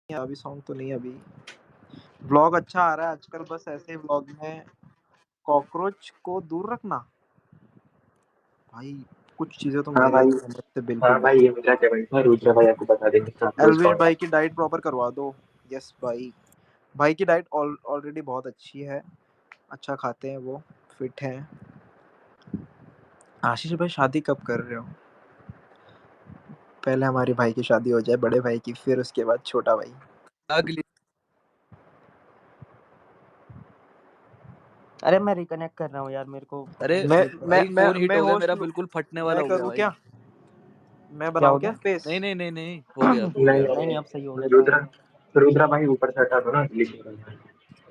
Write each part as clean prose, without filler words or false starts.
अभी सॉन्ग तो नहीं अभी। व्लॉग अच्छा आ रहा है आजकल, बस ऐसे व्लॉग में कॉकरोच को दूर रखना। भाई कुछ चीजें तो हाँ मेरे भाई, समझ से बिल्कुल हाँ भी भाई, नहीं। ये मेरा क्या भाई था, रुद्र भाई आपको बता देंगे साथ में एलविश रिस्पॉन्ड। भाई की डाइट प्रॉपर करवा दो। यस भाई, भाई की डाइट ऑलरेडी बहुत अच्छी है, अच्छा खाते हैं वो, फिट हैं। आशीष भाई शादी कब कर रहे हो? पहले हमारे भाई की शादी हो जाए, बड़े भाई की, फिर उसके बाद छोटा भाई। अगली अरे मैं रिकनेक्ट कर रहा हूँ यार, मेरे को पता अरे नहीं मैं क्यों इतना। मैं भाई मैं फोन हिट मैं हो गया होस्ट मेरा, हूँ। बिल्कुल फटने वाला मैं हो गया करूँ भाई। क्या? मैं क्या बनाऊँ हो क्या गया? स्पेस? नहीं नहीं नहीं नहीं, हो गया अब हो नहीं गया। नहीं नहीं, नहीं, अब सही हो गया रुद्र, शायद। रुद्र भाई ऊपर से हटा दो ना, ग्लिच हो रहा है।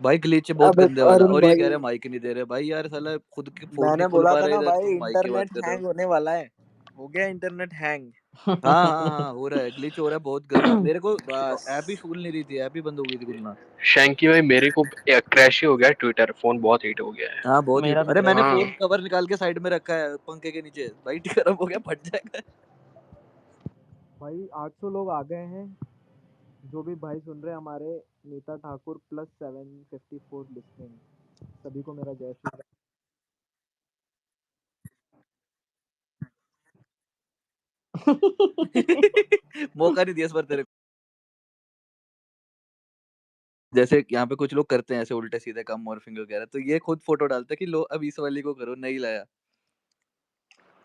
भाई ग्लिच बहुत अब गंदे वाला, अरुण और ये कह भाई, रहे माइक नहीं दे रहे भाई, यार साला खुद की फोन नहीं मैंने खुल बोला पा था रहा ना इधर, भाई, तुम माइक की बात इंटरनेट कर रहे हैंग हो। होने वाला है। हो गया इंटरनेट हैंग। हाँ हाँ हाँ, हो रहा है, ग्लिच हो रहा है बहुत गंदा मेरे को। ऐप ही खुल नहीं रही थी, ऐप ही बंद हो गई थी खुलना। शैंकी भाई मेरे को क्रैश ही हो गया, ट्विटर फोन बहुत हीट हो गया है। हाँ बहुत हिट, मेरा भी अरे मैंने क्रैश हाँ है। फोन कवर निकाल के साइड में रखा है पंखे के नीचे, भाई गर्म हो गया, फट जाएगा। भाई 800 लोग आ गए हैं, जो भी भाई सुन रहे हैं हमारे, नीता ठाकुर प्लस 754 लिस्टिंग, सभी को मेरा जय श्री राम। मौका नहीं दिया इस बार तेरे को। जैसे यहाँ पे कुछ लोग करते हैं ऐसे उल्टे सीधे काम, मॉर्फिंग वगैरह, तो ये खुद फोटो डालता है कि लो अब इस वाली को करो, नहीं लाया।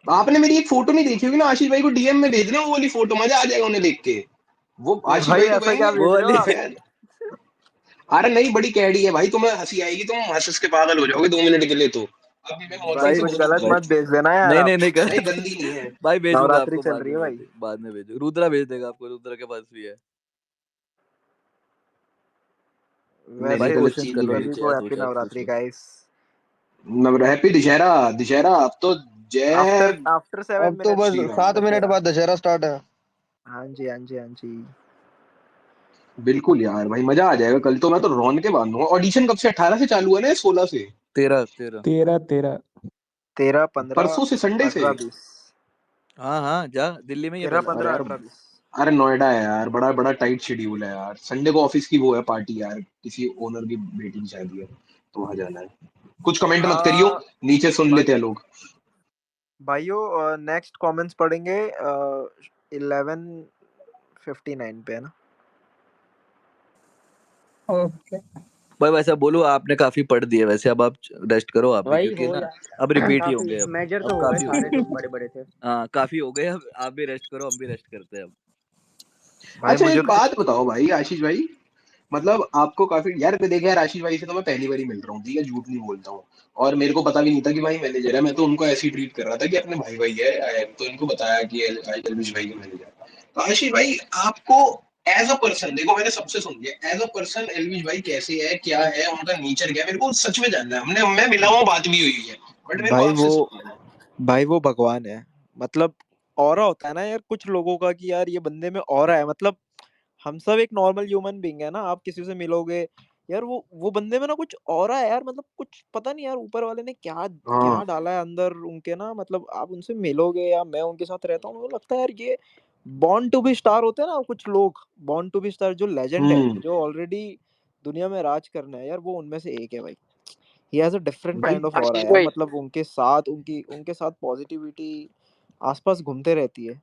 आपने मेरी एक फोटो नहीं देखी होगी ना, आशीष भाई को डीएम में भेज रहे हो वो वाली फोटो, मजा आ जाएगा उन्हें देख के। वो आशीष भाई भाई को ऐसा क्या कहेंगे वो भेज रहे हो वाली आप? फैन। अरे नहीं, बड़ी कैडी है भाई, तुम्हें हंसी आएगी, तुम हंस हंस के पागल हो जाओगे 2 मिनट के लिए तो। अभी मैं मौसम भाई भाई से कुछ बोलूं गलत तो। मत भेज देना यार नहीं आप। नहीं नहीं नहीं, कर। गंदी नहीं है। भाई भेजूंगा नवरात्रि आपको, चल बाद रही में है भाई। बाद में भेजू, रुद्रा भेज देगा आपको, रुद्रा के पास भी है। भाई मेरी वैसे गलत क्वेश्चंस चीज कर नहीं लो भेज। सभी नीचे को यार, दो हैप्पी चार पूछ नवरात्रि लो। गाइस। हैप्पी दशहरा, दशहरा अब तो। आफ्टर जय। आफ्टर 7 अब तो मिनट्स बस श्री राम। 7 मिनट दशहरा। बाद दशहरा स्टार्ट है। हाँ जी हाँ जी हाँ जी। बिल्कुल यार भाई, मजा आ जाएगा कल तो, मैं तो रौन के बांधूंगा। ऑडिशन कब से, 18 से चालू है ना, 16 से? 13 13। 13 13। 13, 15, परसों से, संडे से। 18, 20। हाँ हाँ जा, दिल्ली में ही है 13, पहला। अरे 15, यार, 18, 20। अरे नोएडा है यार, बड़ा बड़ा टाइट शेड्यूल है यार। संडे को ऑफिस की वो है पार्टी यार, किसी ओनर की बेटी की शादी है, तो वहां जाना है। कुछ कमेंट मत करियो, नीचे सुन लेते हैं लोग। भाइयों नेक्स्ट कमेंट्स पढ़ेंगे 11:59 पे, है ना? ओके। भाई वैसा बोलो, आपने काफी पढ़ दिए वैसे, अब आप रेस्ट करो आप भी, वही क्योंकि हो ना यार, अब रिपीट ही काफी होंगे अब। मेजर अब तो हो गए काफी हो सारे गए। जो बड़े बड़े थे। हाँ काफी हो गए, अब आप भी रेस्ट करो, हम भी रेस्ट करते हैं अब। भाई अच्छा मुझे एक तो बात बताओ भाई, आशीष भाई, मतलब आपको काफी यार, देखे यार, आशीष भाई से तो मैं पहली बार ही मिल रहा हूँ, ठीक है, झूठ नहीं बोलता हूँ। और मेरे को पता भी नहीं था कि भाई मैनेजर है, मैं तो उनको ऐसे ही ट्रीट कर रहा था कि अपने भाई भाई है, तो इनको बताया कि एलविश भाई का मैनेजर। तो आशीष भाई, आपको एज अ पर्सन, देखो मैंने सबसे सुन लिया, एज अ पर्सन एलविश भाई कैसे है, क्या है उनका नेचर, क्या है, मेरे को सच में जानना है। मैं मिला हूँ, बात भी हुई है, बट मेरे को भाई आपसे सुनना है। भाई वो भगवान है। मतलब ऑरा होता है ना यार कुछ लोगों का, कि यार ये बंदे में ऑरा है। मतलब हम सब एक नॉर्मल ह्यूमन बीइंग है ना, आप किसी से मिलोगे यार, वो बंदे में ना कुछ ऑरा है यार। मतलब कुछ पता नहीं यार, ऊपर वाले ने क्या हाँ। क्या डाला है अंदर उनके ना। मतलब आप उनसे मिलोगे या मैं उनके साथ रहता हूँ, मुझे लगता है यार ये बॉर्न टू बी स्टार होते हैं ना कुछ लोग, बॉर्न टू बी स्टार जो लेजेंड है, हम्म। जो ऑलरेडी दुनिया में राज करना है यार, वो उनमें से एक है भाई। ही हैज अ डिफरेंट भाई काइंड ऑफ ऑरा आशीष यार। भाई, मतलब उनके साथ पॉजिटिविटी आसपास घूमते रहती है,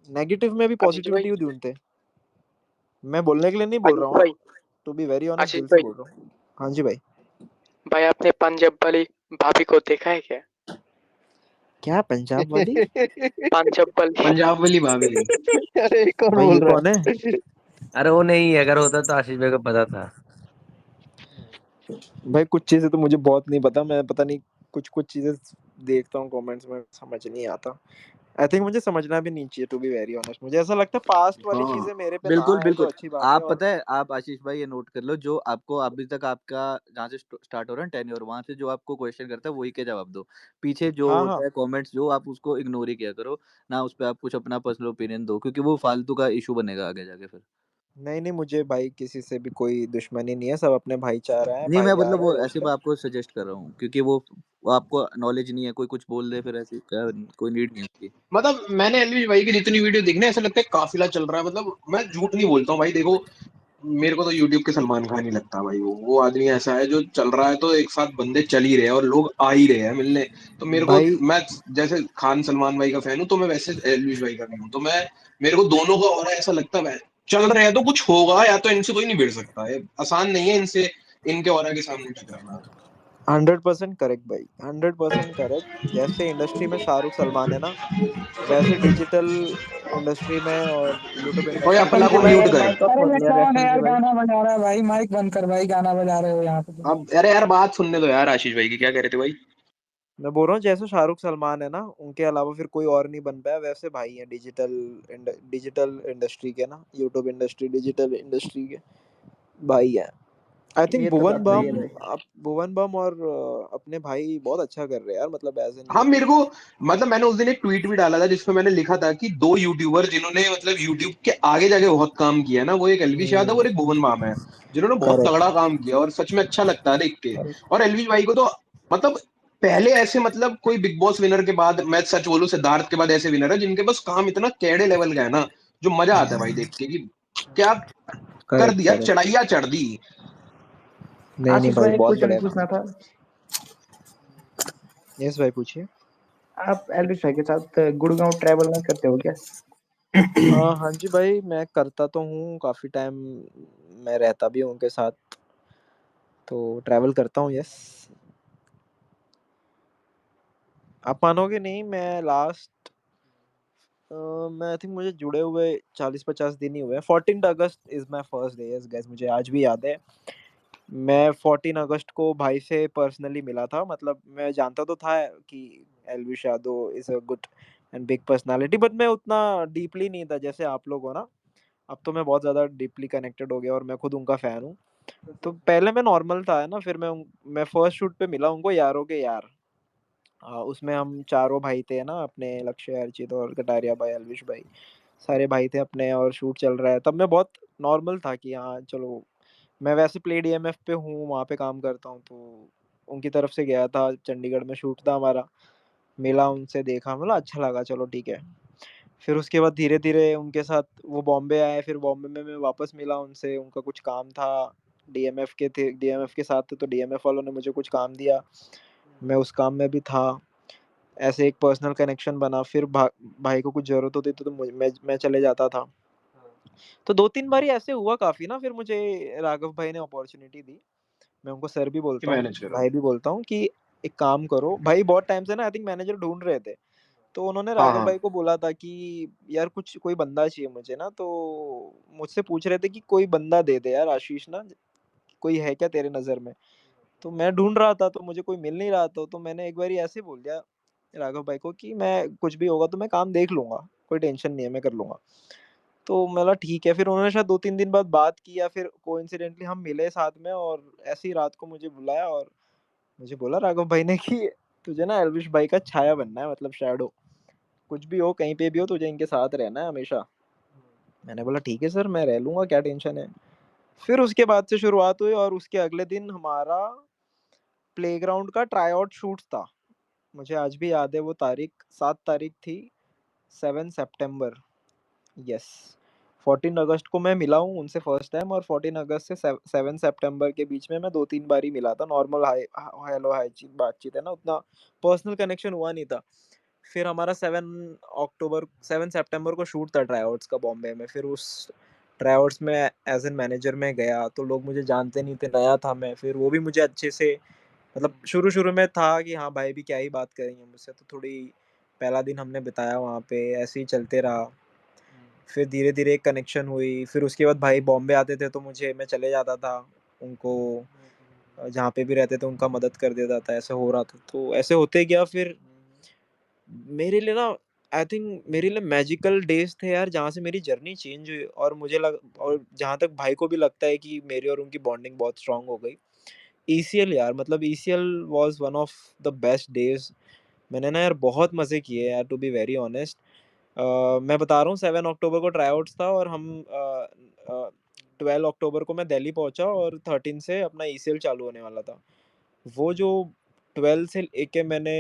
नेगेटिव में भी आशीष भाई, पॉजिटिविटी ढूंढते हैं। मैं बोलने के लिए नहीं बोल आशीष रहा हूँ, भाई, टू बी वेरी ऑनेस्ट आशीष दिल से भाई, बोल रहा हूँ। हाँ जी भाई। भाई आपने पंजाब वाली भाभी को देखा है क्या? क्या पंजाब वाली? पंजाब वाली। पंजाब वाली भाभी। अरे कौन भाई ये बोल रहा कौन है? है? अरे वो नहीं, अगर होता तो आशीष भाई को पता था। भाई कुछ चीजें तो मुझे बहुत नहीं पता, मैं पता नहीं, कुछ कुछ चीजें देखता हूँ कमेंट्स में, समझ नहीं आता। आई थिंक मुझे समझना भी नहीं चाहिए, टू बी वेरी ऑनेस्ट। मुझे ऐसा लगता है पास्ट वाली हाँ। चीजें मेरे पे ना बिल्कुल आए तो बिल्कुल। अच्छी बात है। आप और पता है, आप आशीष भाई ये नोट कर लो, जो आपको अभी तक आपका जहाँ से स्टार्ट हो रहा है टेन्योर, वहां से जो आपको क्वेश्चन करता है वही के जवाब दो। पीछे जो हाँ हाँ। होता है कमेंट्स, जो आप उसको इग्नोर ही किया करो ना, उस पर आप कुछ अपना पर्सनल ओपिनियन दो, क्योंकि वो फालतू का इशू बनेगा आगे जाके फिर। नहीं नहीं, मुझे भाई किसी से भी कोई दुश्मनी नहीं है, सब अपने भाईचारा है, नहीं मैं मतलब भाईयार है, वो ऐसे दोस्त है। मैं आपको सजेस्ट कर रहा हूँ, क्योंकि वो आपको नॉलेज नहीं है, कोई कुछ बोल दे फिर ऐसी क्या, कोई नीड नहीं है उसकी। मतलब मैंने एलविश भाई की जितनी वीडियो देखने, ऐसा लगता है काफिला चल रहा है। मतलब मैं झूठ नहीं बोलता हूँ भाई, देखो मेरे को तो यूट्यूब के सलमान खान ही लगता है भाई। वो आदमी ऐसा है जो चल रहा है तो एक साथ बंदे चल ही रहे हैं और लोग आ ही रहे हैं मिलने। तो मेरे को, भाई मैं जैसे खान सलमान भाई का फैन हूँ तो मैं वैसे एलविश भाई का भी हूँ। तो मैं, मेरे को दोनों का और ऐसा लगता है चल रहे हैं तो कुछ होगा, या तो इनसे कोई नहीं भिड़ सकता है, आसान नहीं है इनसे, इनके ऑरा के सामने टकराना। 100% करेक्ट भाई, 100% करेक्ट। जैसे इंडस्ट्री में शाहरुख सलमान है ना, वैसे डिजिटल इंडस्ट्री में और यूट्यूब ओए इंडस्ट्री में अपना एल को भाई शाहरुख म्यूट यार कर। माइक ऑफ अरे कर ये लिया कौन है रेफरल के यार, भाई। गाना बजा रहा है भाई? माइक बंद कर भाई, गाना बजा रहे हो यहाँ पे तुम। अब अरे यार बात सुनने दो यार, आशीष भाई की क्या कह रहे थे भाई? मैं बोल रहा हूँ जैसे शाहरुख सलमान है ना, उनके अलावा फिर कोई और नहीं बन पाया, वैसे भाई है डिजिटल इंडस्ट्री के ना, यूट्यूब इंडस्ट्री डिजिटल इंडस्ट्री के भाई है। आई थिंक ये तो बात सही है भाई। भुवन बम और अपने भाई बहुत अच्छा कर रहे हैं यार, मतलब एज एन हाँ मेरे यूट्यूब। को, मतलब मैंने उस दिन एक ट्वीट भी डाला था जिसमें मैंने लिखा था कि दो यूट्यूबर जिन्होंने मतलब यूट्यूब के आगे जाके बहुत काम किया है ना, वो एक एलविश यादव और एक भुवन बाम है, जिन्होंने बहुत करेक्ट तगड़ा काम किया और सच में अच्छा लगता है देख के। करेक्ट। और एलविश भाई को तो मतलब पहले ऐसे, मतलब कोई बिग बॉस विनर के बाद, मैं सच बोलूं सिद्धार्थ के बाद ऐसे विनर है जिनके पास काम इतना कैडे लेवल का है ना, जो मजा आता है भाई देख के कि क्या कर करेक्ट दिया, करेक्ट। चढ़ाइया चढ़ दी। नहीं नहीं आशीष भाई, भाई एक बहुत क्वेश्चन बढ़िया काम पूछना था। किया। यस भाई पूछिए। आप एलविश भाई के साथ गुड़गांव ट्रैवल नहीं करते हो क्या? हाँ जी भाई, मैं करता तो हूँ काफी टाइम, मैं रहता भी हूँ उनके साथ, तो ट्रैवल करता हूँ यस। आप मानोगे नहीं, मैं लास्ट मैं आई थिंक मुझे जुड़े हुए 40-50 दिन ही हुए हैं। 14 August is my first day, yes guys, मुझे आज भी याद है। मैं 14 अगस्त को भाई से पर्सनली मिला था, मतलब मैं जानता तो था कि Elvish Yadav is a good and big personality, but मैं उतना डीपली नहीं था जैसे आप लोग हो ना। अब तो मैं बहुत ज़्यादा डीपली कनेक्टेड हो गया और मैं खुद उनका फ़ैन हूँ। तो पहले मैं नॉर्मल था है ना, फिर मैं फर्स्ट शूट पे मिला उनको, यारों के यार। उसमें हम चारों भाई थे ना अपने, लक्ष्य, अर्चित और कटारिया भाई, अलविश भाई, सारे भाई थे अपने और शूट चल रहा है। तब मैं बहुत नॉर्मल था कि हाँ चलो, मैं वैसे प्ले डीएमएफ पे हूँ, वहाँ पे काम करता हूँ, तो उनकी तरफ से गया था, चंडीगढ़ में शूट था हमारा। मिला उनसे, देखा, मतलब अच्छा लगा, चलो ठीक है। फिर उसके बाद धीरे-धीरे उनके साथ वो बॉम्बे आए, फिर बॉम्बे में मैं वापस मिला उनसे, उनका कुछ काम था, डीएमएफ के साथ थे, तो डीएमएफ वालों ने मुझे कुछ काम दिया, मैं उस काम में भी था। ऐसे एक पर्सनल कनेक्शन बना, फिर भाई को कुछ ज़रूरत होती थी तो मैं चले जाता था। तो 2-3 बारी ऐसे हुआ काफ़ी ना, फिर मुझे राघव भाई ने अपॉर्च्युनिटी दी। मैं उनको सर भी कि बोलता हूँ, मैनेज करो। भाई भी बोलता हूँ कि एक काम करो, भाई बहुत टाइम से ना आई थिंक मैनेजर ढूँढ रहे थे। तो उन्होंने हाँ राघव हाँ। भाई को बोला था कि यार कुछ कोई बंदा चाहिए मुझे ना, तो मुझसे पूछ रहे थे कि कोई बंदा दे दे यार आशीष ना, कोई है क्या तेरे नज़र में? तो मैं ढूँढ रहा था तो मुझे कोई मिल नहीं रहा था, तो मैंने एक बारी ऐसे ही बोल दिया राघव भाई को कि मैं कुछ भी होगा तो मैं काम देख लूँगा, कोई टेंशन नहीं है, मैं कर लूँगा। तो मैं बोला ठीक है, फिर उन्होंने शायद 2-3 दिन बाद बात की, या फिर कोइंसिडेंटली हम मिले साथ में, और ऐसी रात को मुझे बुलाया और मुझे बोला राघव भाई ने कि तुझे ना एल्विश भाई का छाया बनना है, मतलब शैडो। कुछ भी हो, कहीं पे भी हो, तुझे इनके साथ रहना है हमेशा। मैंने बोला ठीक है सर, मैं रह लूँगा, क्या टेंशन है। फिर उसके बाद से शुरुआत हुई और उसके अगले दिन हमारा प्लेग्राउंड का ट्राई शूट था। मुझे आज भी याद है वो तारीख, 7 तारीख थी, 7 सितंबर, यस। 14 अगस्त को मैं मिला हूँ उनसे फर्स्ट टाइम, और 14 अगस्त से 7 सितंबर के बीच में मैं 2-3 बार ही मिला था। नॉर्मल हाय हेलो हाय बातचीत है ना, उतना पर्सनल कनेक्शन हुआ नहीं था। फिर हमारा 7 सितंबर को शूट था ट्राई का बॉम्बे में। फिर उस ट्राई में एज एन मैनेजर में गया, तो लोग मुझे जानते नहीं थे, नया था मैं। फिर वो भी मुझे अच्छे से, मतलब शुरू-शुरू में था कि हाँ, भाई भी क्या ही बात करेंगे मुझसे, तो थोड़ी पहला दिन हमने बिताया वहाँ पे, ऐसे ही चलते रहा। फिर धीरे-धीरे एक कनेक्शन हुई, फिर उसके बाद भाई बॉम्बे आते थे तो मैं चले जाता था, उनको जहाँ पे भी रहते थे उनका मदद कर देता था, ऐसे हो रहा था। तो ऐसे होते गया, फिर मेरे लिए ना आई थिंक मेरे लिए मैजिकल डेज़ थे यार, जहाँ से मेरी जर्नी चेंज हुई, और मुझे लग और जहाँ तक भाई को भी लगता है कि मेरी और उनकी बॉन्डिंग बहुत स्ट्रॉन्ग हो गई। ईसीएल यार, मतलब ECL was one of the best days. मैंने ना यार बहुत मज़े किए यार, टू बी वेरी ऑनेस्ट। मैं बता रहा हूँ, 7 अक्टूबर को ट्रायआउट्स था और 12 अक्टूबर को मैं दिल्ली पहुँचा, और 13 से अपना ईसीएल चालू होने वाला था। वो जो 12 से लेके मैंने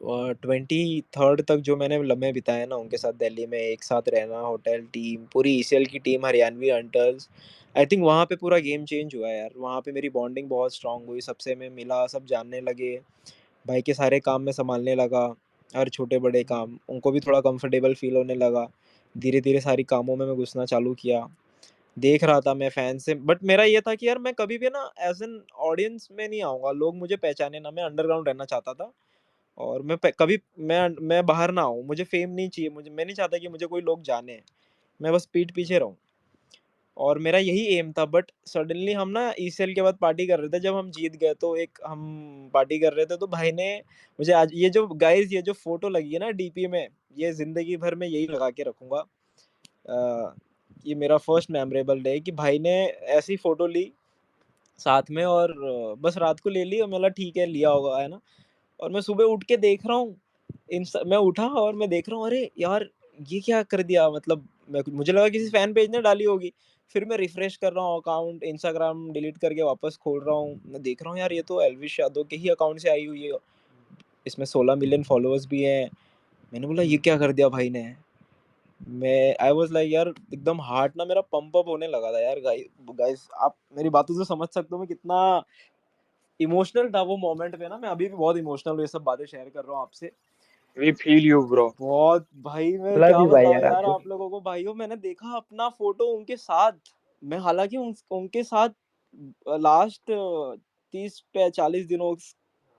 23rd तक जो मैंने लम्हे बिताए ना उनके साथ दिल्ली में, एक साथ रहना, होटल, टीम, पूरी ईसीएल की team, Haryanvi hunters, I think वहाँ पे पूरा गेम चेंज हुआ यार। वहाँ पे मेरी बॉन्डिंग बहुत स्ट्रांग हुई, सबसे मैं मिला, सब जानने लगे, भाई के सारे काम मैं संभालने लगा, हर छोटे बड़े काम, उनको भी थोड़ा कंफर्टेबल फील होने लगा। धीरे धीरे सारी कामों में मैं घुसना चालू किया। देख रहा था मैं फैन से, बट मेरा ये था कि यार मैं कभी भी ना एज एन ऑडियंस में नहीं आऊँगा, लोग मुझे पहचाने ना, मैं अंडरग्राउंड रहना चाहता था। और कभी मैं बाहर ना आऊँ, मुझे फेम नहीं चाहिए, मुझे, मैं नहीं चाहता कि मुझे कोई लोग जाने, मैं बस पीठ पीछे रहूँ। और मेरा यही एम था, बट सडनली हम ना ईसीएल के बाद पार्टी कर रहे थे, जब हम जीत गए तो एक हम पार्टी कर रहे थे, तो भाई ने मुझे आज ये जो गाइस, ये जो फोटो लगी है ना डीपी में, ये जिंदगी भर में यही लगा के रखूंगा। ये मेरा फर्स्ट मेमोरेबल डे कि भाई ने ऐसी फोटो ली साथ में, और बस रात को ले ली, और मैं बोला ठीक है, लिया होगा, है ना। और मैं सुबह उठ के देख रहा हूँ, मैं उठा और मैं देख रहा हूँ, अरे यार ये क्या कर दिया, मतलब मुझे लगा किसी फैन पेज ने डाली होगी। फिर मैं रिफ्रेश कर रहा हूँ अकाउंट, इंस्टाग्राम डिलीट करके वापस खोल रहा हूँ, मैं देख रहा हूँ यार ये तो एल्विश यादव के ही अकाउंट से आई हुई है, इसमें 16 मिलियन फॉलोअर्स भी हैं। मैंने बोला ये क्या कर दिया भाई ने। मैं आई वाज लाइक यार, एकदम हार्ट ना मेरा पंप अप होने लगा था यार। गाइस आप मेरी बातों से समझ सकते हो मैं कितना इमोशनल था वो मोमेंट पे ना। मैं अभी भी बहुत इमोशनल हूँ, ये सब बातें शेयर कर रहा हूँ आपसे। We feel you bro. बहुत भाई, मैं लव क्या यू भाई बताऊं यार यार आपको। आप लोगों को। भाइयों मैंने देखा अपना फोटो उनके साथ, मैं हालांकि उनके साथ लास्ट 30 40 दिनों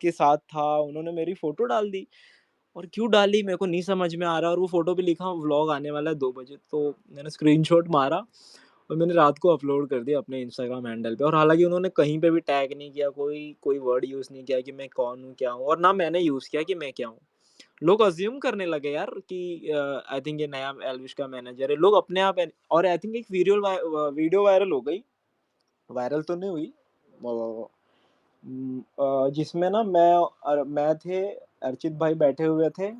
के साथ था, उन्होंने मेरी फोटो डाल दी। और क्यों डाली मेरे को नहीं समझ में आ रहा। और वो फोटो पे लिखा व्लॉग आने वाला है 2 बजे, तो मैंने स्क्रीनशॉट मारा और मैंने रात को अपलोड कर दिया अपने इंस्टाग्राम हैंडल पे। और हालांकि उन्होंने कहीं पे भी टैग नहीं किया, कोई कोई वर्ड यूज़ नहीं किया कि मैं कौन हूँ क्या हूँ, और ना मैंने यूज़ किया कि मैं क्या हूँ। लोग अज्यूम करने लगे यार कि आई थिंक ये नया एल्विश का मैनेजर है, लोग अपने आप। और आई थिंक एक वीडियो वायरल हो गई, वायरल तो नहीं हुई, जिसमें ना मैं थे, अर्चित भाई बैठे हुए थे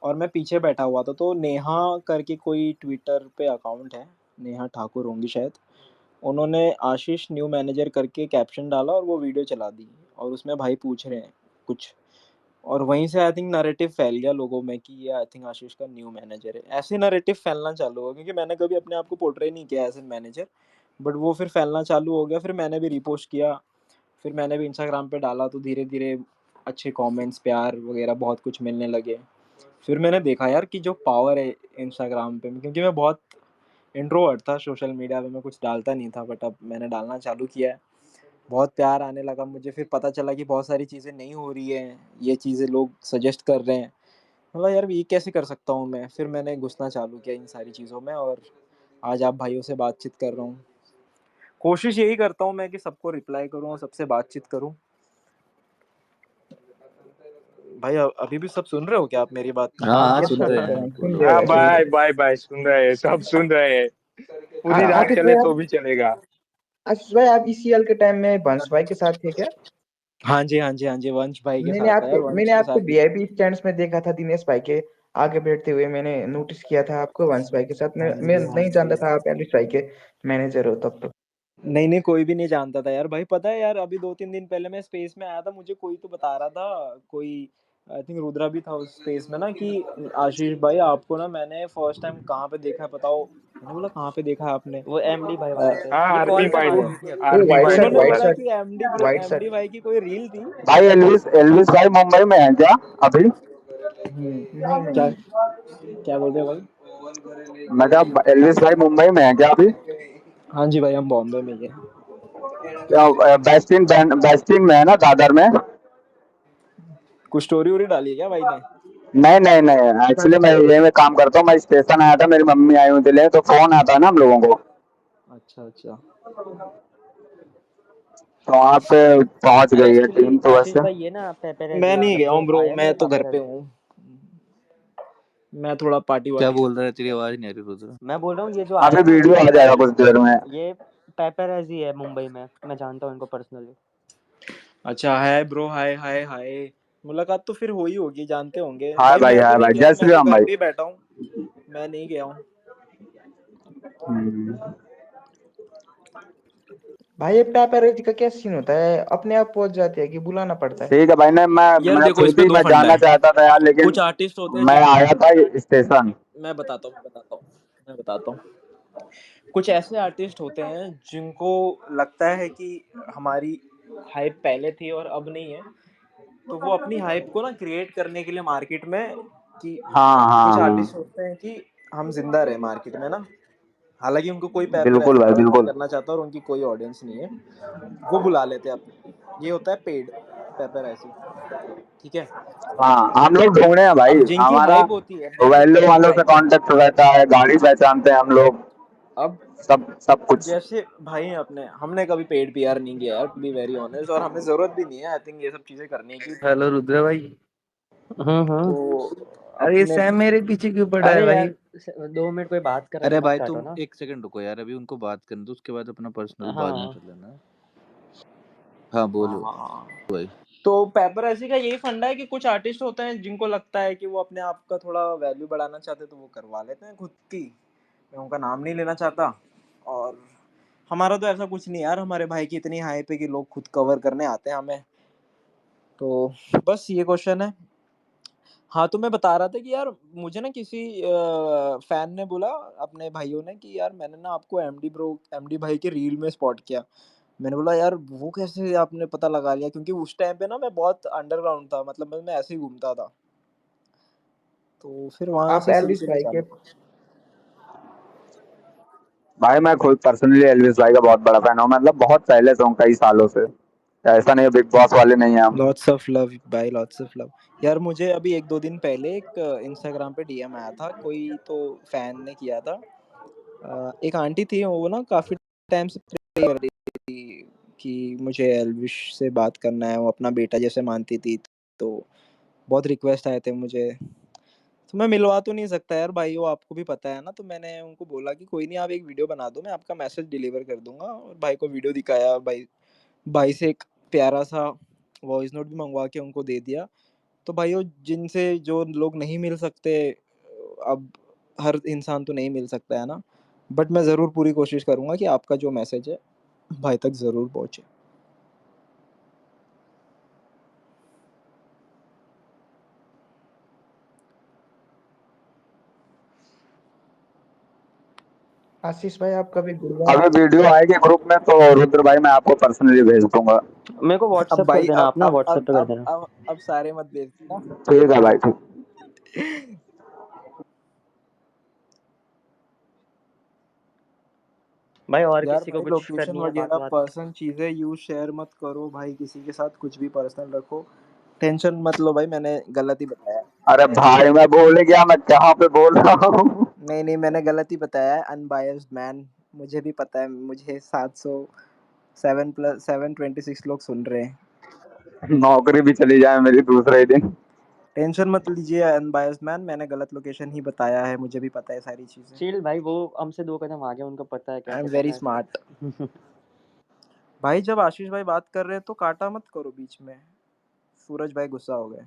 और मैं पीछे बैठा हुआ था। तो नेहा करके कोई ट्विटर पे अकाउंट है, नेहा ठाकुर होंगी शायद, उन्होंने आशीष न्यू मैनेजर करके कैप्शन डाला और वो वीडियो चला दी। और उसमें भाई पूछ रहे हैं कुछ, और वहीं से आई थिंक नैरेटिव फैल गया लोगों में कि ये आई थिंक आशीष का न्यू मैनेजर है। ऐसे नैरेटिव फैलना चालू हो, क्योंकि मैंने कभी अपने आप को पोर्ट्रे नहीं किया एज ए मैनेजर, बट वो फिर फैलना चालू हो गया। फिर मैंने भी रिपोस्ट किया, फिर मैंने भी इंस्टाग्राम पे डाला, तो धीरे धीरे अच्छे कमेंट्स, प्यार वगैरह बहुत कुछ मिलने लगे। फिर मैंने देखा यार कि जो पावर है इंस्टाग्राम पे, क्योंकि मैं बहुत इंट्रोवर्ट था सोशल मीडिया पे, मैं कुछ डालता नहीं था, बट अब मैंने डालना चालू किया है। बहुत प्यार आने लगा मुझे, फिर पता चला कि बहुत सारी चीज़ें नहीं हो रही हैं, ये चीज़ें लोग सजेस्ट कर रहे हैं। मतलब यार ये कैसे कर सकता हूँ मैं। फिर मैंने घुसना चालू किया इन सारी चीज़ों में, और आज आप भाइयों से बातचीत कर रहा हूँ। कोशिश यही करता हूँ मैं कि सबको रिप्लाई करूँ और सबसे बातचीत करूँ। भाई अभी भी सब सुन रहे हो क्या आप मेरी बात? हाँ हाँ यस सुन सर, रहे सर हैं हम सुन पूरा। रहे हैं हाँ भाई सुन रहे भाई हैं। भाई भाई सुन रहे हैं, सब सुन रहे हैं। पूरी रात आतिश चले भाई तो आप, भी चलेगा। आशीष भाई आप ईसीएल के टाइम में वंश भाई के साथ थे क्या? हाँ जी, हाँ जी, हाँ जी, वंश भाई के साथ था यार, वंश मैंने के आपको साथ ही। वीआईपी स्टैंड्स में देखा था, दिनेश भाई के आगे बैठते हुए मैंने नोटिस किया था आपको वंश भाई के साथ। हाँ मैं जी, हाँ नहीं जी। जानता था आप एलिस भाई के मैनेजर हो तब तो। नहीं नहीं, कोई भी नहीं जानता था यार। भाई पता है यार, अभी 2 3 दिन पहले मैं स्पेस में आया था, मुझे कोई तो बता रहा था, कोई आई थिंक रुद्रा भी था उस स्पेस में ना, कि आशीष भाई आपको ना मैंने फर्स्ट टाइम कहाँ पे देखा है बताओ। मैंने बोला कहाँ पे देखा है आपने? वो एमडी भाई वाले पे, हाँ ये आर्मी कॉल पे भाई बात ने, हुई थी वो अभी। आर्मी व्हाइट भाई ने शर्ट, उन्होंने व्हाइट बोला बोला था। शर्ट, कि व्हाइट एमडी शर्ट। भाई की कोई रील थी। भाई एलविस एलविस भाई मुंबई में है क्या अभी? नहीं क्या नहीं। क्या बोल रहे हो भाई? मैं कहा एलविस भाई मुंबई में है क्या अभी? हाँ जी भाई, हम बॉम्बे में ही है। क्या बेस्टिन में है ना, दादर में? कुछ स्टोरी वोरी डाली है क्या भाई ने? नहीं नहीं नहीं, एक्चुअली मैं ये में काम करता हूँ, मैं स्टेशन आया था, मेरी मम्मी आई हुई थी ले, तो फोन आता है ना हम लोगों को, अच्छा अच्छा। तो वहाँ पे पहुंच अरे गई है एक्चुअली टीम तो आशीष वैसे। भाई ये ना पेपेरेजी मैं नहीं मतलब गया जो हूँ ब्रो, आया नहीं मैं है तो घर पे पेपेरेजी। हूँ। मैं थोड़ा पार्टी क्या वार्टी बोल करता रहा है, हूँ तेरी थोड़ा। आवाज नहीं आ रही रुद्र। मैं बोल रहा हूँ ये जो आया अभी है ना वीडियो आ जाएगा कुछ देर में। ये पेपेरेजी है मुंबई में, मैं जानता हूँ इनको पर्सनली। अच्छा है ब्रो, हाय हाय हाय। मुलाकात तो फिर हो ही होगी, जानते होंगे भाई। मैं तो हाय नहीं भाई, गया जय हूँ, श्री मैं तो राम घर भाई। पे ही बैठा हूँ, मैं नहीं गया हूँ। हम्म। भाई ये पेपरजी का क्या सीन होता है, अपने आप पहुंच जाती है कि बुलाना पड़ता है? ठीक है भाई, नहीं यार मैं देखो खुद इसमें ही दो मैं फंडा जाना है। चाहता था यार, लेकिन कुछ आर्टिस्ट होते हैं मैं जिनको आया था स्टेशन। मैं बताता हूँ कुछ ऐसे आर्टिस्ट होते हैं जिनको लगता है कि हमारी हाइप पहले थी और अब नहीं है, तो वो अपनी हाइप को ना क्रिएट करने के लिए मार्केट में कि हाँ कुछ हाँ आर्टिस्ट हाँ, होते हैं कि हम जिंदा रहे मार्केट में ना, हालांकि उनको कोई पेपर बिल्कुल ऐसे भाई कवर नहीं बिल्कुल। करना चाहता और उनकी कोई ऑडियंस नहीं है, वो बुला लेते हैं अपने। ये होता है पेड पेपर ऐसी, ठीक है। हाँ हम लोग ढूंढे हैं भाई, अब जिनकी हमारा हाइप होती है, जैसे वैल्यू अश्विश वालों भाई, से कांटेक्ट रहता है, गाड़ी पहचानते हैं हम लोग, अब सब कुछ। जैसे भाई हमने कभी पेड पीआर नहीं किया यार, टू बी वेरी ऑनेस्ट, और हमें जरूरत भी नहीं है आई थिंक ये सब चीजें करने की। हेलो रुद्र भाई। तो अरे अपने सैम मेरे पीछे क्यों पड़ा है अरे भाई? यार 2 मिनट कोई बात कर रहा है अरे तो मत भाई काटो तुम ना। 1 सेकंड रुको यार, अभी उनको बात करने दो, उसके बाद अपना पर्सनल बाद में हाँ कर लेना। हाँ बोलो हाँ, भाई। तो पेपर ऐसी का यही फंडा है कि कुछ आर्टिस्ट होते हैं जिनको लगता है कि वो अपने आप का थोड़ा वैल्यू बढ़ाना चाहते हैं, तो वो करवा लेते हैं खुद की। मैं उनका नाम नहीं लेना चाहता, और हमारा तो ऐसा कुछ नहीं यार, हमारे भाई की इतनी हाइप है कि लोग खुद कवर करने आते हैं हमें। तो बस ये क्वेश्चन है। हाँ, तो मैं बता रहा था कि यार मुझे ना किसी फैन ने बोला, अपने भाइयों ने, कि यार मैंने ना आपको एमडी भाई के रील में स्पॉट किया। मैंने बोला यार वो कैसे आपने पता लगा लिया, क्योंकि उस टाइम पे ना मैं बहुत अंडरग्राउंड था, मतलब मैं ऐसे ही घूमता था, तो फिर वहां आप से एल्विस सिलसिला भाई के चालू। भाई मैं खुद पर्सनली एल्विस भाई का बहुत बड़ा फैन हूँ, मतलब बहुत पहले से हूँ, कई सालों से। ऐसा नहीं है बिग बॉस वाले नहीं है हम। लॉट्स ऑफ लव भाई, लॉट्स ऑफ लव। यार मुझे अभी 1-2 दिन पहले एक इंस्टाग्राम पे डीएम आया था, कोई तो फैन ने किया था। एक आंटी थी, वो ना काफी टाइम से प्रे कर रही थी कि मुझे एल्विश से बात करना है, वो अपना बेटा जैसे मानती थी, तो बहुत रिक्वेस्ट आए थे मुझे। तो मैं मिलवा तो नहीं सकता यार भाई, वो आपको भी पता है ना, तो मैंने उनको बोला कि कोई नहीं, आप एक वीडियो बना दो, मैं आपका मैसेज डिलीवर कर दूंगा, और भाई को वीडियो दिखाया। भाई भाई से एक प्यारा सा वॉइस नोट भी मंगवा के उनको दे दिया। तो भाई वो जिनसे जो लोग नहीं मिल सकते, अब हर इंसान तो नहीं मिल सकता है ना, बट मैं ज़रूर पूरी कोशिश करूंगा कि आपका जो मैसेज है भाई तक ज़रूर पहुंचे। आशीष भाई आप कभी गुड़गांव अभी वीडियो आएगी ग्रुप में तो रुद्र भाई मैं आपको पर्सनली भेज दूंगा। मेरे को अब व्हाट्सएप कर भाई देना, आप ना व्हाट्सएप पे कर देना। अब सारे मत भेजना। ठीक है भाई, ठीक। भाई और यार किसी को भाई कुछ लोकेशन करनी है बात वगैरह बात? पर्सनल चीजें यूज शेयर मत करो भाई, किसी के साथ कुछ भी पर्सनल रखो, टेंशन मत लो भाई, मैंने गलत ही बताया। अरे भाई मैं भूल गया मैं कहाँ पे बोल रहा हूँ। नहीं मैंने गलत ही बताया है, अनबायस्ड मैन, मुझे भी पता है, मुझे 727 लोग सुन रहे हैं। नौकरी भी चली जाए मेरी दूसरे ही दिन। टेंशन मत लीजिए अनबायस्ड मैन, मैंने गलत लोकेशन ही बताया है, मुझे भी पता है सारी चीजें। चिल भाई, वो हमसे 2 कदम आगे, उनको पता है आई एम कैसे वेरी करना है स्मार्ट। सब। भाई जब आशीष भाई बात कर रहे हैं तो काटा मत करो बीच में, सूरज भाई गुस्सा हो गए।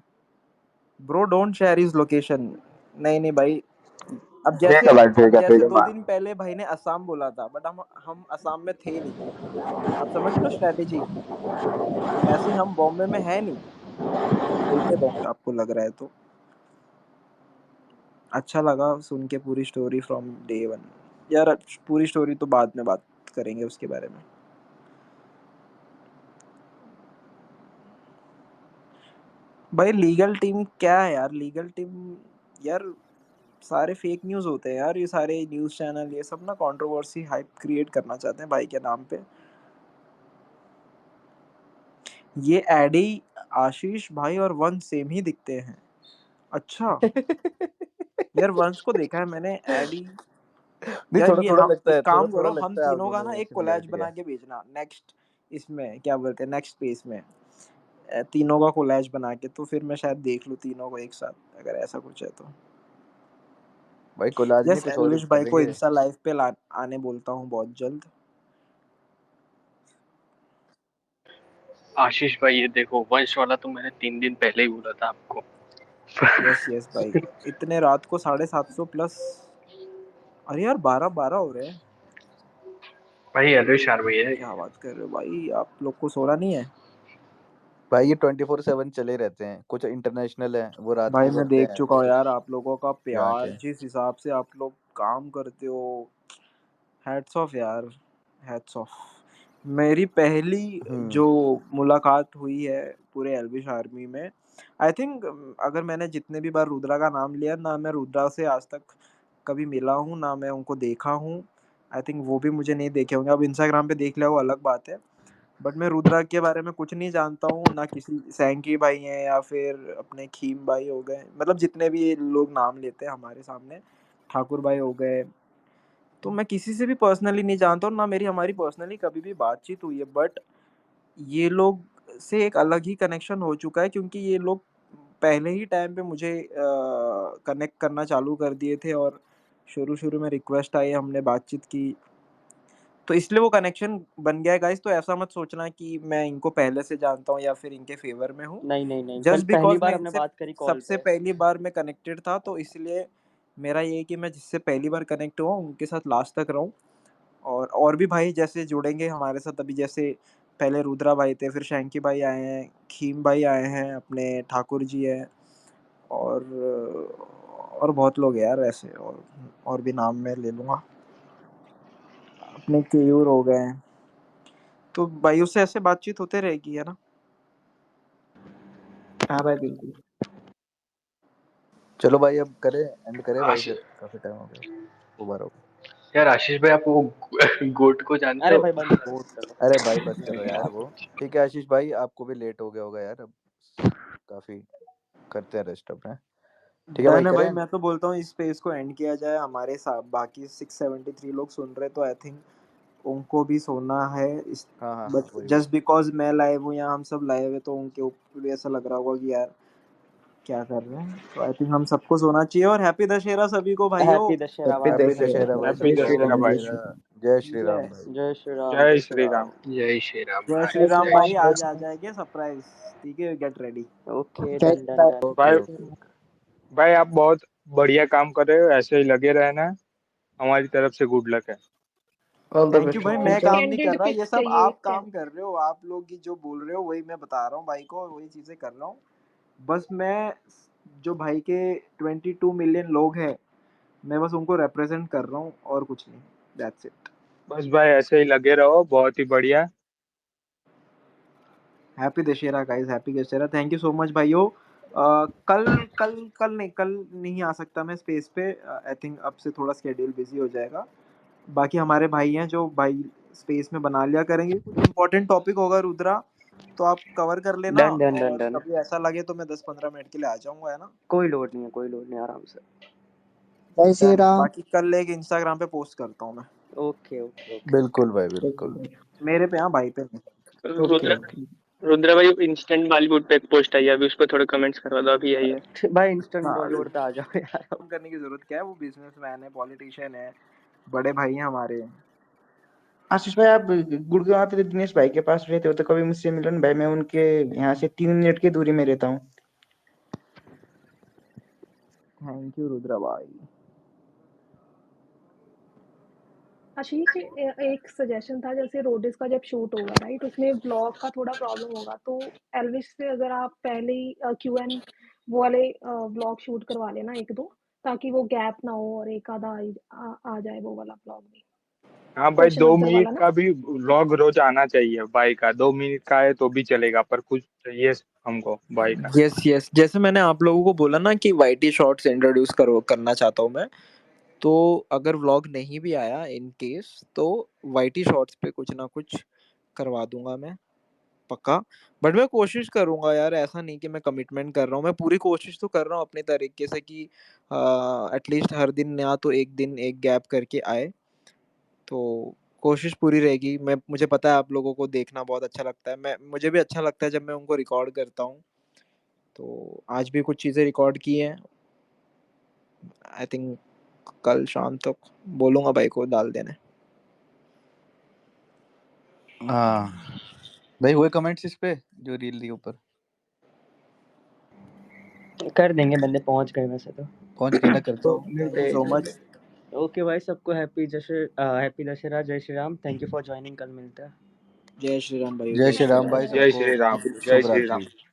Bro don't share his location. नहीं भाई, अब ठीक है भाई, ठीक है ठीक है 2 दिन पहले भाई ने असम बोला था, बट हम असम में थे नहीं। आप समझ लो स्ट्रेटेजी, ऐसे हम बॉम्बे में है नहीं, बोलते बॉम्बे आपको लग रहा है तो। अच्छा लगा सुन के पूरी स्टोरी फ्रॉम डे वन। यार पूरी स्टोरी तो बाद में बात करेंगे उसके बारे में। भाई लीगल टीम क्या है यार, लीगल टीम यार सारे फेक न्यूज़ होते हैं यार, ये सारे न्यूज़ चैनल ये सब ना कंट्रोवर्सी हाइप क्रिएट करना चाहते हैं भाई के नाम पे। ये एडी, आशीष भाई और वंश सेम ही दिखते हैं। अच्छा यार वंश को देखा है मैंने, एडी। नहीं यार थोड़ा ये थोड़ा हम लगता है, एक थोड़ा काम थोड़ा करो, हम लगता है आप तीनों का दोनों ना में एक कोलैज सिमिलैरिटी बना है। के भेजना नेक्स्ट, इसमें क्या बोलते हैं, नेक्स्ट पेज में तीनों का कोलैज बना के, तो फिर मैं शायद देख लूँ तीनों को एक साथ, अगर ऐसा कुछ है तो। भाई कोलाज नहीं यस कुछ और एल्विश कर भाई को देंगे। इंस्टा लाइव पे आने बोलता हूँ बहुत जल्द। आशीष भाई ये देखो, वंश वाला तो मैंने 3 दिन पहले ही बोला था आपको। यस भाई, इतने रात को 750 प्लस। अरे यार 12 12 हो रहे हैं। भाई एलविश आर्मी है। क्या बात कर रहे हो भाई, आप लोग को सोना नहीं है? भाई ये 24/7 चले रहते हैं, कुछ इंटरनेशनल है वो रात भाई को मैं करते देख हैं चुका हूँ यार आप लोगों का यहाँ प्यार, के। जिस हिसाब से आप लोग काम करते हो, हैट्स ऑफ यार, हैट्स ऑफ। मेरी पहली जो मुलाकात हुई है पूरे एल्विश आर्मी में, आई थिंक अगर मैंने जितने भी बार रुद्रा का नाम लिया ना, मैं रुद्रा से आज तक कभी मिला हूँ ना मैं उनको देखा हूँ। आई थिंक वो भी मुझे नहीं देखे होंगे, अब इंस्टाग्राम पे देख लिया वो अलग बात है, बट मैं रुद्रा के बारे में कुछ नहीं जानता हूँ ना। किसी सैंकी भाई हैं या फिर अपने खीम भाई हो गए, मतलब जितने भी लोग नाम लेते हैं हमारे सामने, ठाकुर भाई हो गए, तो मैं किसी से भी पर्सनली नहीं जानता हूँ ना मेरी हमारी पर्सनली कभी भी बातचीत हुई है। बट ये लोग से एक अलग ही कनेक्शन हो चुका है, क्योंकि ये लोग पहले ही टाइम पे मुझे कनेक्ट करना चालू कर दिए थे, और शुरू शुरू में रिक्वेस्ट आई, हमने बातचीत की, तो इसलिए वो कनेक्शन बन गया है गाइस। तो ऐसा मत सोचना कि मैं इनको पहले से जानता हूँ या फिर इनके फेवर में हूँ, नहीं नहीं नहीं, जस्ट पहली बिकॉज बार मैं हमने इनसे बात करी कॉल सबसे पे। पहली बार मैं कनेक्टेड था, तो इसलिए मेरा ये है कि मैं जिससे पहली बार कनेक्ट हुआ उनके साथ लास्ट तक रहूँ। और भी भाई जैसे जुड़ेंगे हमारे साथ, अभी जैसे पहले रुद्रा भाई थे, फिर शैंकी भाई आए हैं, खीम भाई आए हैं, अपने ठाकुर जी हैं, और और बहुत लोग हैं यार ऐसे, और भी नाम मैं ले लूँगा, अपने केयूर हो गए हैं। तो भाई उससे ऐसे बातचीत होते रहेगी, है ना? हाँ भाई बिल्कुल। चलो भाई अब करें, एंड करें भाई, आशीष फिर काफी टाइम हो गया, दोबारा हो यार, आशीष भाई आप वो गोट को जानते अरे हो? भाई बंद करो, बंद करो। अरे भाई बस करो यार वो। ठीक है आशीष भाई, आपको भी लेट हो गया होगा यार, अब काफी करते हैं रेस्ट अपने। ठीक है भाई, डन है भाई, करें। मैं तो बोलता हूँ इस स्पेस को एंड किया जाए। हमारे साथ बाकी 673 लोग सुन रहे, तो आई थिंक उनको भी सोना है इस, हाँ हाँ हाँ, बट वही जस्ट वही। बिकॉज मैं लाइव हूँ या हम सब लाइव है, तो उनके ऊपर भी ऐसा लग रहा होगा कि यार क्या कर रहे हैं। तो आई थिंक हम सबको सोना चाहिए, और हैप्पी दशहरा सभी को भाइयों। हैप्पी दशहरा हैप्पी भाई। हैप्पी दशहरा, दशहरा भाई हैप्पी सबको, जय श्री दशहरा राम, हैप्पी भाई। जय श्री दशहरा, राम। जय श्री जय राम भाई। जय श्री राम, जय जय श्री श्री राम। राम। जय श्री राम जय भाई। श्री राम भाई, जय आज आ जाएंगे सरप्राइज, ठीक है, get ready. Okay, Shri done done done. Okay भाई ओके। भाई आप बहुत बढ़िया काम कर रहे हो, ऐसे ही लगे रहना। हमारी तरफ से गुड लक है। All the thank you best भाई, इन मैं फ्यूचर। काम नहीं कर कैंडिड रहा, ये पिक्स सब चाहिए आप काम कर रहे हो, आप लोग की जो बोल रहे हो वही मैं बता रहा हूँ भाई को, वही चीजें कर रहा हूँ। बस मैं जो भाई के 22 मिलियन लोग हैं, मैं बस उनको रिप्रेजेंट कर रहा हूँ और कुछ नहीं, दैट्स इट। बस भाई ऐसे ही लगे रहो, बहुत ही बढ़िया। Happy Dussehra guys, happy Dussehra, thank you so much भाइयों। कल कल कल नहीं आ सकता मैं स्पेस पे, आई थिंक अब से थोड़ा स्केड्यूल बिजी हो जाएगा। बाकी हमारे भाई हैं जो भाई स्पेस में बना लिया करेंगे, कुछ इंपॉर्टेंट टॉपिक होगा रुद्रा तो आप कवर कर लेना, डन डन डन और डन। कभी ऐसा लगे तो मैं 10-15 मिनट के लिए आ जाऊंगा, है ना? कोई लोड नहीं है, कोई लोड नहीं, आराम से। जय श्री डन। राम। बाकी कल एक इंस्टाग्राम पे पोस्ट करता हूँ मैं, ओके ओके ओके। बिल्कुल भाई बिल्कुल। मेरे पे, हाँ भाई पे नहीं। Okay Rudra okay. रुद्र भाई इंस्टेंट बॉलीवुड पे एक पोस्ट आई है, अभी उस पर थोड़े कमेंट्स करवा दो, अभी आई है। भाई इंस्टेंट हाँ, बॉलीवुड पे आ जाओ यार। फोन करने की जरूरत क्या है, वो बिजनेसमैन है, पॉलिटिशियन है, बड़े भाई हैं हमारे। आशीष भाई, आप गुड़गांव आते थे दिनेश भाई के पास रहते हो तो कभी मुझसे मिलन भाई, मैं उनके यहाँ से 3 मिनट की दूरी में रहता हूँ। थैंक यू रुद्रा भाई। आशीष एक सजेशन था, जैसे रोडिस का जब शूट होगा राइट, उसमें ब्लॉग का थोड़ा प्रॉब्लम होगा, तो एल्विश से अगर आप पहले ही क्यू एन वो वाले ब्लॉग शूट करवा लेना एक दो, ताकि वो गैप ना हो और एक आधा आ जाए वो वाला ब्लॉग भी, हाँ भाई, क्वेश्चन 2 आंसर मिनट वाला ना। का भी व्लॉग रोज आना चाहिए भाई का। 2 मिनट का है तो भी चलेगा, पर कुछ चाहिए हमको भाई का। यस यस, जैसे मैंने आप लोगों को बोला ना कि वाईटी शॉर्ट्स इंट्रोड्यूस करो करना चाहता हूँ मैं, तो अगर व्लॉग नहीं भी आया इन केस, तो वाईटी शॉर्ट्स पे कुछ ना कुछ करवा दूंगा मैं, पक्का। बट मैं कोशिश करूंगा यार, ऐसा नहीं कि मैं कमिटमेंट कर रहा हूँ, मैं पूरी कोशिश तो कर रहा हूँ अपने तरीके से कि एटलीस्ट हर दिन या तो एक दिन एक गैप करके आए, तो कोशिश पूरी रहेगी। मैं मुझे पता है आप लोगों को देखना बहुत अच्छा लगता है, मैं मुझे भी अच्छा लगता है जब मैं उनको रिकॉर्ड करता हूँ, तो आज भी कुछ चीज़ें रिकॉर्ड की हैं। आई थिंक कल शाम तक बोलूँगा भाई को डाल देने। हाँ भाई, हुए कमेंट्स इस पे जो रील दी ऊपर? कर देंगे बंदे, पहुंच गए वैसे तो। पहुंच गए ना, करता तो हूँ। Thank you so much. Okay भाई, सबको हैप्पी दशहरा, जय Shri Ram. Thank you for joining, कल मिलते हैं। जय श्री राम भाई, जय श्री राम भाई, जय सबको श्री राम, जय शुभ श्री राम। रात्रि।